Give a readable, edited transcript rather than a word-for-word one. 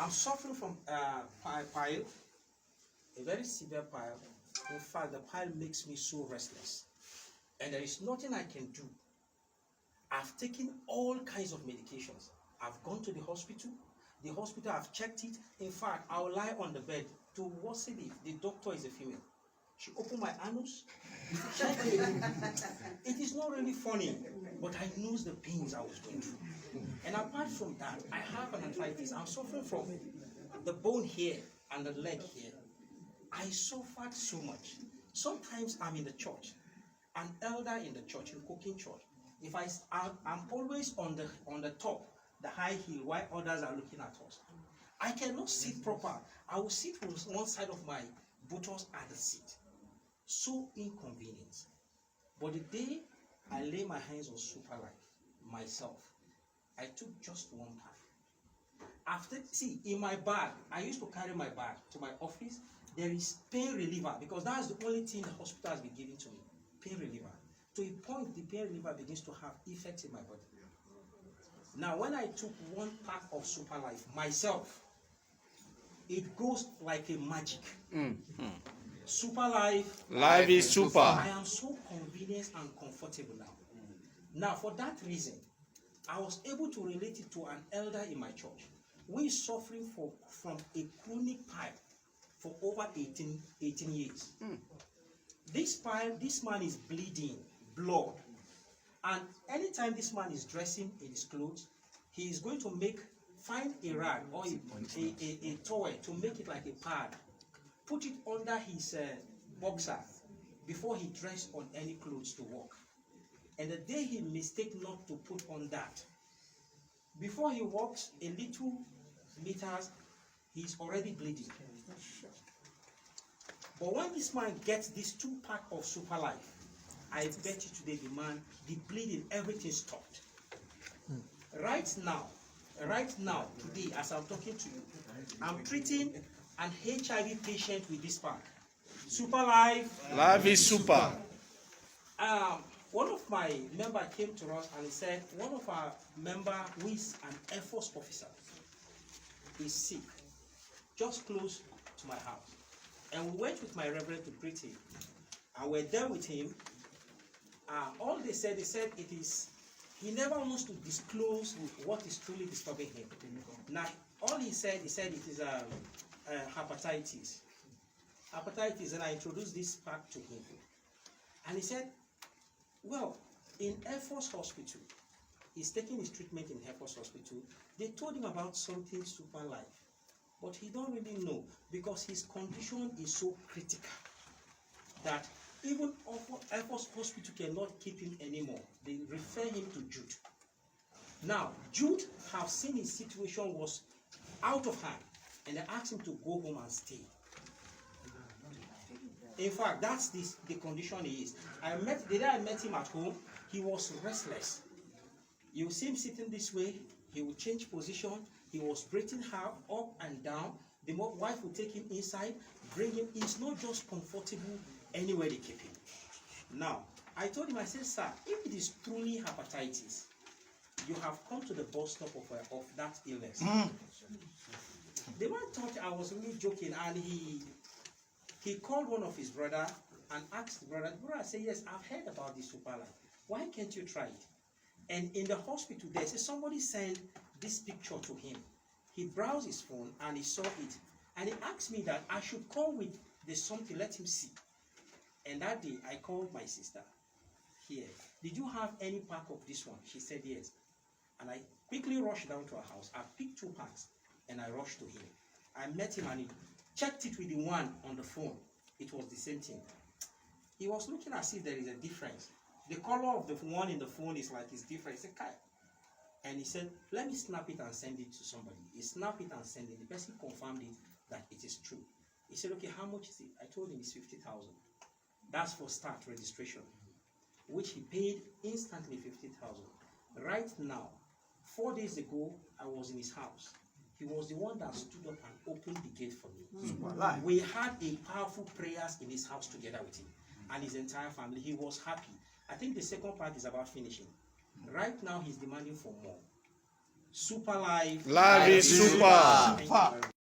I'm suffering from pile, a very severe pile. In fact, the pile makes me so restless. And there is nothing I can do. I've taken all kinds of medications. I've gone to the hospital. The hospital, I've checked it. In fact, I'll lie on the bed to watch it. The doctor is a female. She opened my anus. It is not really funny, but I know the pains I was going through. And apart from that, I have an arthritis. I'm suffering from the bone here and the leg here. I suffered so much. Sometimes I'm in the church, an elder in the church, in cooking church. If I'm always on the top, the high heel, while others are looking at us. I cannot sit proper. I will sit on one side of my buttocks at the seat. So inconvenient. But the day I lay my hands on Super Life myself, I took just one pack. After, see, in my bag, I used to carry my bag to my office. There is pain reliever, because that's the only thing the hospital has been giving to me. Pain reliever. To a point, the pain reliever begins to have effect in my body. Now, when I took one pack of Super Life myself, it goes like a magic. Super Life. Life is super. I am so convenient and comfortable now. Now, for that reason, I was able to relate it to an elder in my church who is suffering from a chronic pile for over 18 years. This pile, this man is bleeding blood. And anytime this man is dressing in his clothes, he is going to find a rag or a towel to make it like a pad, put it under his boxer before he dressed on any clothes to walk. And the day he mistake not to put on that, before he walks a little meters, he's already bleeding. But when this man gets this 2-pack of Super Life, I bet you today the bleeding, everything stopped. Right now, today, as I'm talking to you, I'm treating an HIV patient with this pack. Super Life. Life is super. One of my members came to us and he said, one of our members who is an Air Force officer is sick, just close to my house. And we went with my reverend to greet him. And we're there with him. All they said it is, he never wants to disclose what is truly disturbing him. Now, all he said it is hepatitis. Hepatitis, and I introduced this pack to him. And he said, well, in Air Force Hospital, he's taking his treatment in Air Force Hospital. They told him about something Super Life, but he don't really know because his condition is so critical that even Air Force Hospital cannot keep him anymore. They refer him to Jude. Now, Jude have seen his situation was out of hand, and they asked him to go home and stay. In fact, that's the condition he is. The day I met him at home, he was restless. You see him sitting this way, he will change position, he was breathing hard up and down. The wife will take him inside, bring him. He's not just comfortable anywhere they keep him. Now, I told him, I said, sir, if it is truly hepatitis, you have come to the bus stop of that illness. The man thought I was really joking, and he called one of his brother and asked the brother. The brother said, yes, I've heard about this Super Life. Why can't you try it? And in the hospital, they said somebody sent this picture to him. He browsed his phone and he saw it. And he asked me that I should come with the something, let him see. And that day, I called my sister here. Did you have any pack of this one? She said yes. And I quickly rushed down to her house. I picked 2 packs and I rushed to him. I met him and he checked it with the one on the phone. It was the same thing. He was looking as if there is a difference. The color of the one in the phone is like it's different. He said, Kai. And he said, let me snap it and send it to somebody. He snapped it and sent it. The person confirmed it that it is true. He said, okay, how much is it? I told him it's 50,000. That's for start registration, which he paid instantly 50,000. Right now, 4 days ago, I was in his house. He was the one that stood up and opened the gate for me. We had a powerful prayers in his house together with him and his entire family. He was happy. I think the second part is about finishing. Right now, he's demanding for more. Super life. Life is super. Thank you.